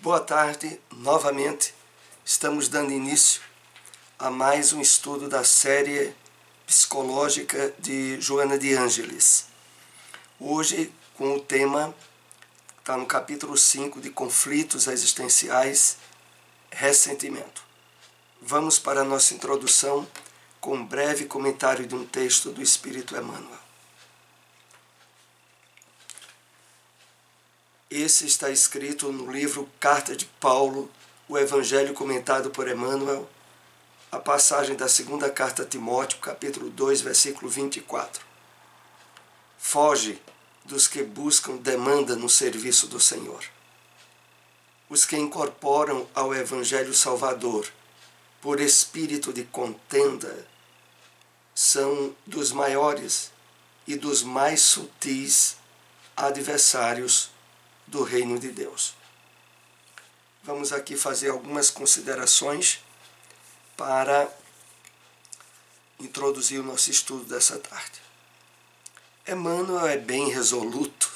Boa tarde, novamente estamos dando início a mais um estudo da série psicológica de Joana de Ângeles. Hoje com o tema, está no capítulo 5 de Conflitos Existenciais, Ressentimento. Vamos para a nossa introdução com um breve comentário de um texto do Espírito Emmanuel. Esse está escrito no livro Carta de Paulo, o Evangelho comentado por Emmanuel, a passagem da segunda carta a Timóteo, capítulo 2, versículo 24. Foge dos que buscam demanda no serviço do Senhor. Os que incorporam ao Evangelho Salvador por espírito de contenda são dos maiores e dos mais sutis adversários do reino de Deus. Vamos aqui fazer algumas considerações para introduzir o nosso estudo dessa tarde. Emmanuel é bem resoluto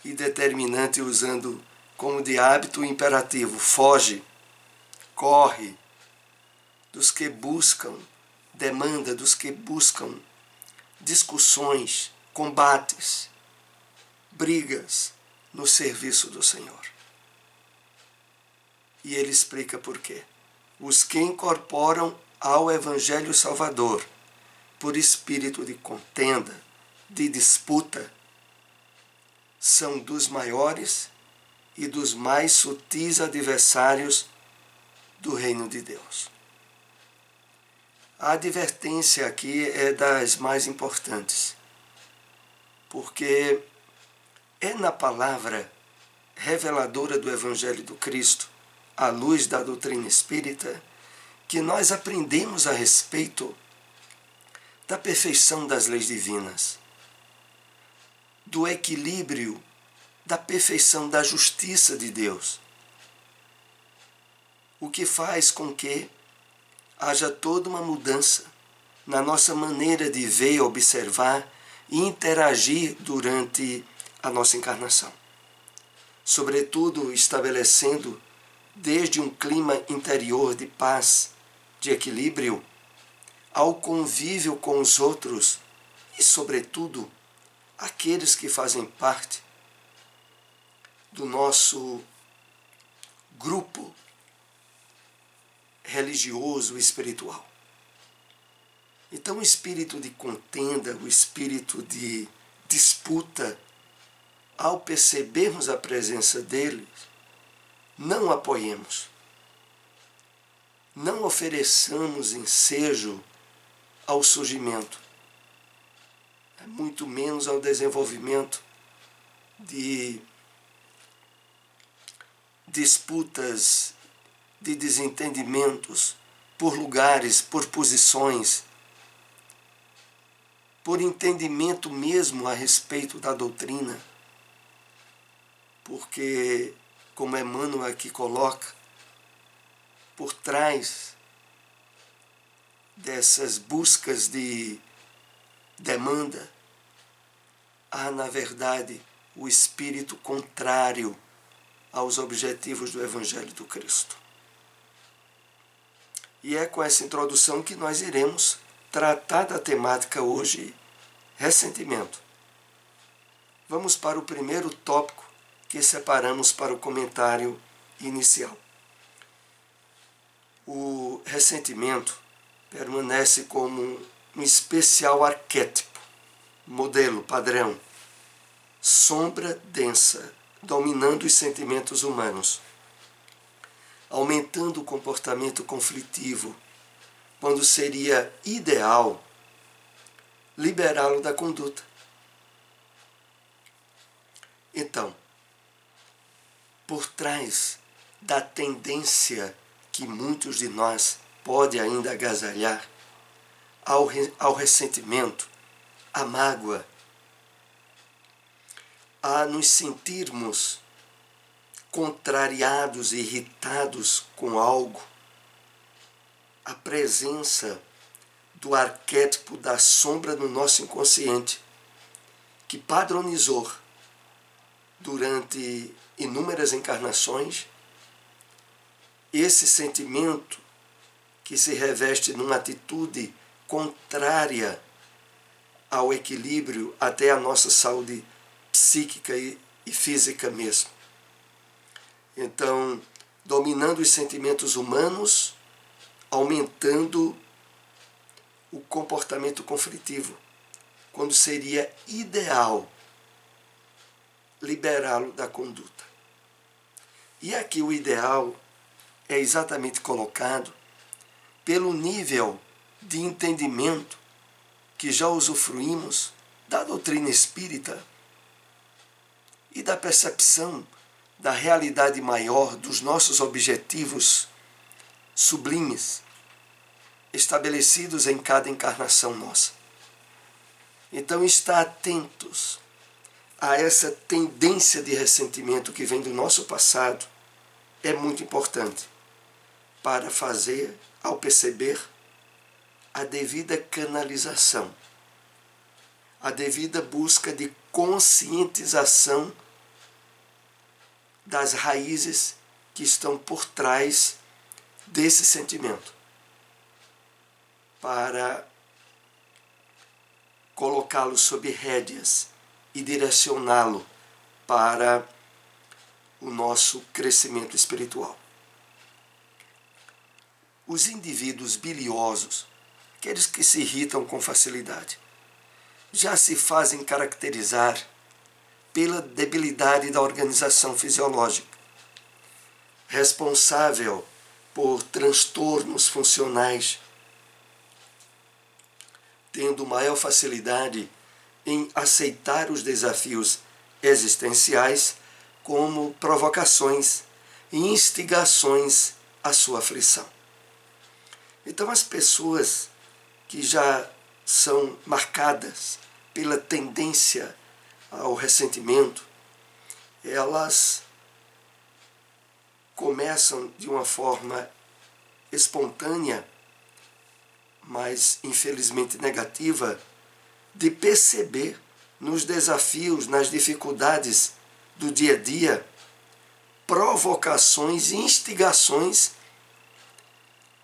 e determinante, usando como de hábito o imperativo: foge, corre, dos que buscam demanda, dos que buscam discussões, combates, brigas no serviço do Senhor. E ele explica por quê. Os que incorporam ao Evangelho Salvador por espírito de contenda, de disputa, são dos maiores e dos mais sutis adversários do reino de Deus. A advertência aqui é das mais importantes, porque é na palavra reveladora do Evangelho do Cristo, à luz da doutrina espírita, que nós aprendemos a respeito da perfeição das leis divinas, do equilíbrio, da perfeição da justiça de Deus, o que faz com que haja toda uma mudança na nossa maneira de ver, observar e interagir durante a nossa encarnação. Sobretudo estabelecendo desde um clima interior de paz, de equilíbrio, ao convívio com os outros e, sobretudo, aqueles que fazem parte do nosso grupo religioso e espiritual. Então, o espírito de contenda, o espírito de disputa, ao percebermos a presença deles, não apoiemos, não ofereçamos ensejo ao surgimento, muito menos ao desenvolvimento de disputas, de desentendimentos por lugares, por posições, por entendimento mesmo a respeito da doutrina. Porque, como Emmanuel aqui coloca, por trás dessas buscas de demanda, há, na verdade, o espírito contrário aos objetivos do Evangelho do Cristo. E é com essa introdução que nós iremos tratar da temática hoje, ressentimento. Vamos para o primeiro tópico que separamos para o comentário inicial. O ressentimento permanece como um especial arquétipo, modelo, padrão, sombra densa, dominando os sentimentos humanos, aumentando o comportamento conflitivo, quando seria ideal liberá-lo da conduta. Então, por trás da tendência que muitos de nós podem ainda agasalhar ao ressentimento, à mágoa, a nos sentirmos contrariados, irritados com algo, a presença do arquétipo da sombra no nosso inconsciente, que padronizou durante inúmeras encarnações esse sentimento que se reveste numa atitude contrária ao equilíbrio, até a nossa saúde psíquica e física mesmo. Então, dominando os sentimentos humanos, aumentando o comportamento conflitivo, quando seria ideal liberá-lo da conduta. E aqui o ideal é exatamente colocado pelo nível de entendimento que já usufruímos da doutrina espírita e da percepção da realidade maior dos nossos objetivos sublimes, estabelecidos em cada encarnação nossa. Então, estar atentos a essa tendência de ressentimento que vem do nosso passado é muito importante para fazer, ao perceber, a devida canalização, a devida busca de conscientização das raízes que estão por trás desse sentimento, para colocá-lo sob rédeas e direcioná-lo para o nosso crescimento espiritual. Os indivíduos biliosos, aqueles que se irritam com facilidade, já se fazem caracterizar pela debilidade da organização fisiológica, responsável por transtornos funcionais, tendo maior facilidade em aceitar os desafios existenciais como provocações e instigações à sua aflição. Então, as pessoas que já são marcadas pela tendência ao ressentimento, elas começam de uma forma espontânea, mas infelizmente negativa, de perceber nos desafios, nas dificuldades do dia a dia, provocações e instigações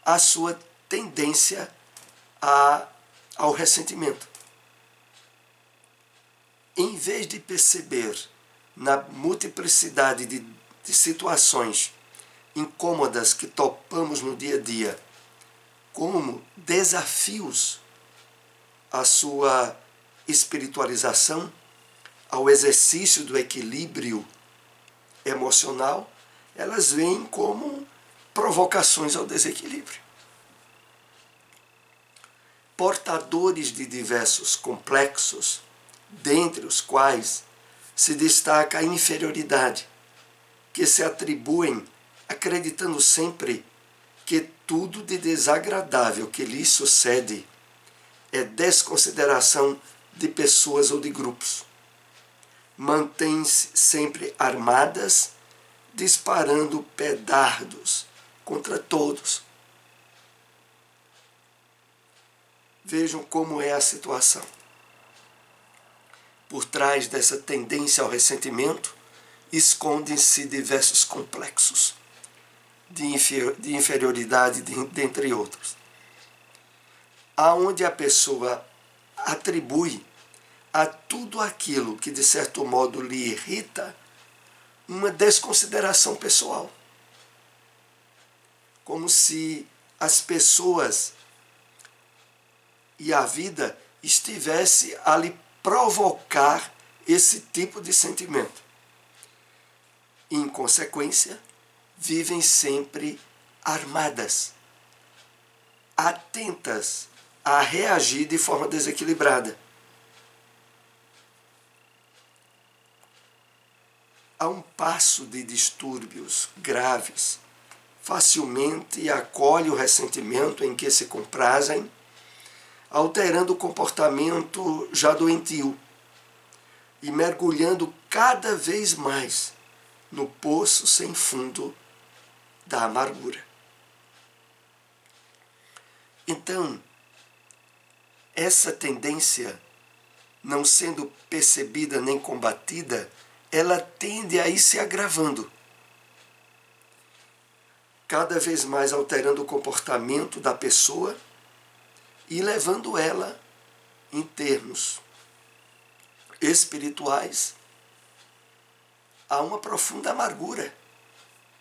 à sua tendência ao ressentimento. Em vez de perceber na multiplicidade de situações incômodas que topamos no dia a dia como desafios à sua espiritualização, ao exercício do equilíbrio emocional, elas vêm como provocações ao desequilíbrio. Portadores de diversos complexos, dentre os quais se destaca a inferioridade, que se atribuem acreditando sempre que tudo de desagradável que lhes sucede é desconsideração de pessoas ou de grupos. Mantêm-se sempre armadas, disparando pedardos contra todos. Vejam como é a situação. Por trás dessa tendência ao ressentimento, escondem-se diversos complexos de inferioridade, dentre outros, aonde a pessoa atribui a tudo aquilo que de certo modo lhe irrita uma desconsideração pessoal, como se as pessoas e a vida estivesse a lhe provocar esse tipo de sentimento. Em consequência, vivem sempre armadas, atentas a reagir de forma desequilibrada. A um passo de distúrbios graves, facilmente acolhe o ressentimento em que se comprazem, alterando o comportamento já doentio e mergulhando cada vez mais no poço sem fundo da amargura. Então, essa tendência, não sendo percebida nem combatida, ela tende a ir se agravando. cada vez mais alterando o comportamento da pessoa e levando ela, em termos espirituais, a uma profunda amargura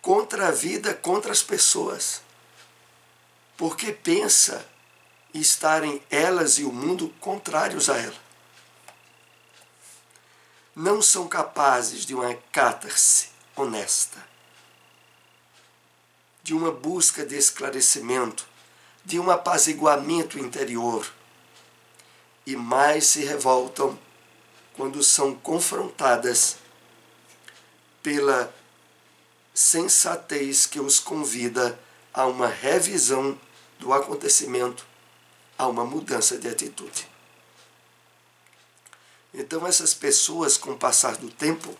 contra a vida, contra as pessoas, porque pensa estarem elas e o mundo contrários a ela. Não são capazes de uma catarse honesta, de uma busca de esclarecimento, de um apaziguamento interior, e mais se revoltam quando são confrontadas pela sensatez que os convida a uma revisão do acontecimento, a uma mudança de atitude. Então essas pessoas, com o passar do tempo,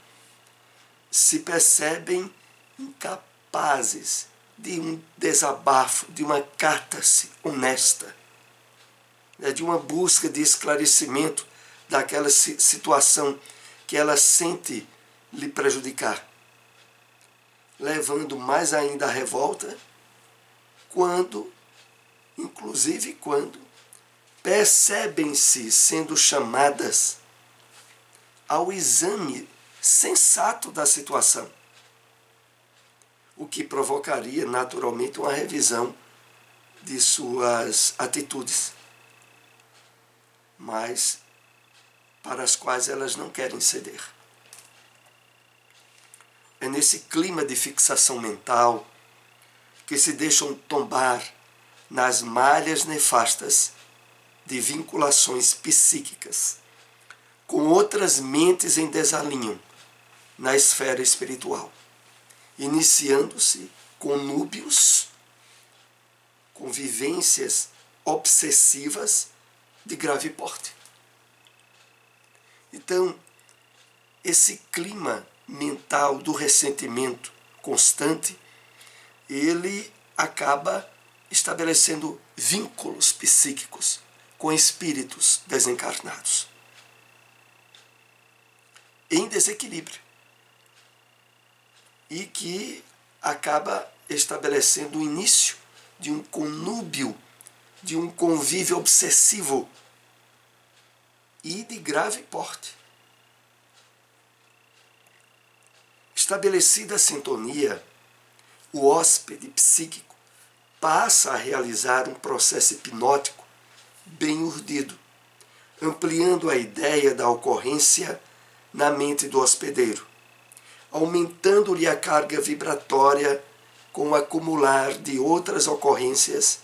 se percebem incapazes de um desabafo, de uma catarse honesta, de uma busca de esclarecimento daquela situação que ela sente lhe prejudicar, levando mais ainda à revolta, inclusive quando percebem-se sendo chamadas ao exame sensato da situação, o que provocaria naturalmente uma revisão de suas atitudes, mas para as quais elas não querem ceder. É nesse clima de fixação mental que se deixam tombar nas malhas nefastas de vinculações psíquicas com outras mentes em desalinho na esfera espiritual, iniciando-se conúbios, convivências obsessivas de grave porte. Então, esse clima mental do ressentimento constante, ele acaba estabelecendo vínculos psíquicos com espíritos desencarnados em desequilíbrio, e que acaba estabelecendo o início de um conúbio, de um convívio obsessivo e de grave porte. Estabelecida a sintonia, o hóspede psíquico passa a realizar um processo hipnótico bem urdido, ampliando a ideia da ocorrência na mente do hospedeiro, aumentando-lhe a carga vibratória com o acumular de outras ocorrências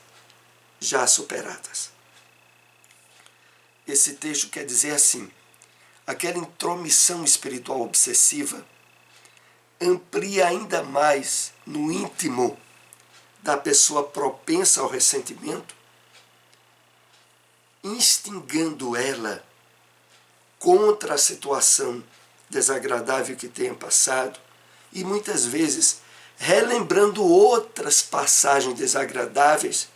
já superadas. Esse texto quer dizer assim: aquela intromissão espiritual obsessiva amplia ainda mais no íntimo da pessoa propensa ao ressentimento, instigando ela contra a situação desagradável que tenha passado e muitas vezes relembrando outras passagens desagradáveis,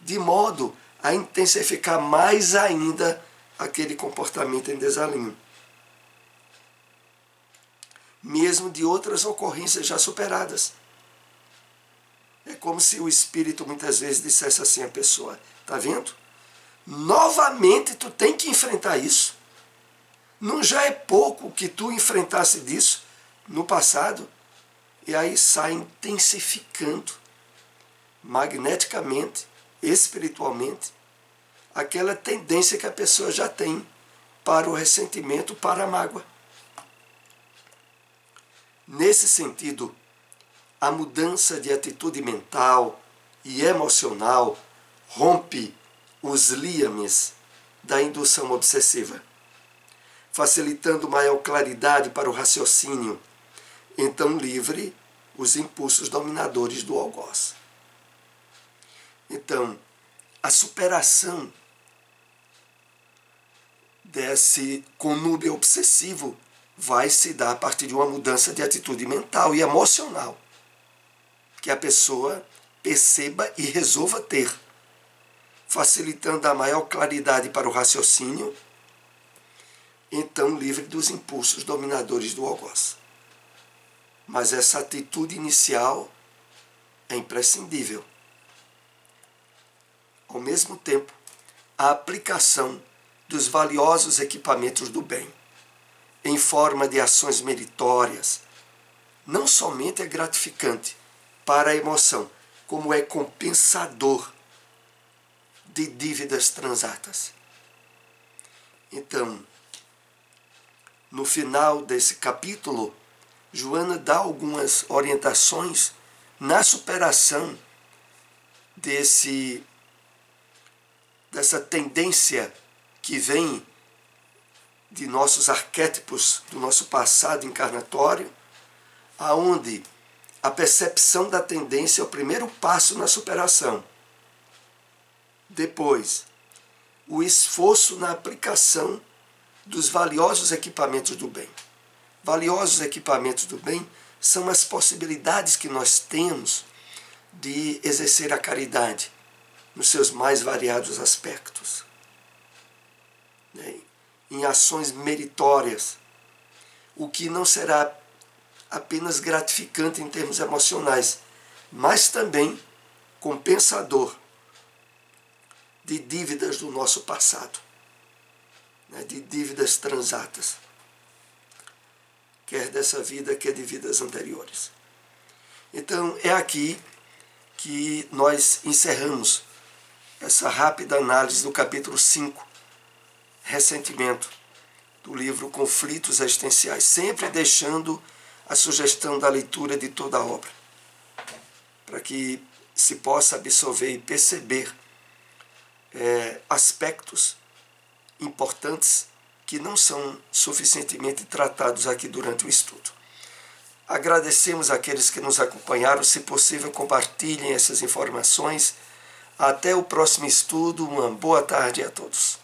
de modo a intensificar mais ainda aquele comportamento em desalinho, mesmo de outras ocorrências já superadas. É como se o espírito muitas vezes dissesse assim à pessoa: tá vendo? Novamente tu tem que enfrentar isso. Não já é pouco que tu enfrentasse disso no passado? E aí sai intensificando magneticamente, espiritualmente, aquela tendência que a pessoa já tem para o ressentimento, para a mágoa. Nesse sentido, a mudança de atitude mental e emocional rompe os liames da indução obsessiva, facilitando maior claridade para o raciocínio, então livre os impulsos dominadores do algoz. Então, a superação desse conúbio obsessivo vai se dar a partir de uma mudança de atitude mental e emocional, que a pessoa perceba e resolva ter, facilitando a maior claridade para o raciocínio, então livre dos impulsos dominadores do algoz. Mas essa atitude inicial é imprescindível. Ao mesmo tempo, a aplicação dos valiosos equipamentos do bem, em forma de ações meritórias, não somente é gratificante para a emoção, como é compensador de dívidas transatas. Então, no final desse capítulo, Joana dá algumas orientações na superação dessa tendência que vem de nossos arquétipos, do nosso passado encarnatório, aonde a percepção da tendência é o primeiro passo na superação. Depois, o esforço na aplicação dos valiosos equipamentos do bem. Valiosos equipamentos do bem são as possibilidades que nós temos de exercer a caridade nos seus mais variados aspectos, né? Em ações meritórias, o que não será apenas gratificante em termos emocionais, mas também compensador de dívidas do nosso passado, né? De dívidas transatas, quer dessa vida, quer de vidas anteriores. Então, é aqui que nós encerramos essa rápida análise do capítulo 5, Ressentimento, do livro Conflitos Existenciais, sempre deixando a sugestão da leitura de toda a obra, para que se possa absorver e perceber aspectos importantes que não são suficientemente tratados aqui durante o estudo. Agradecemos àqueles que nos acompanharam, se possível compartilhem essas informações. Até o próximo estudo, uma boa tarde a todos.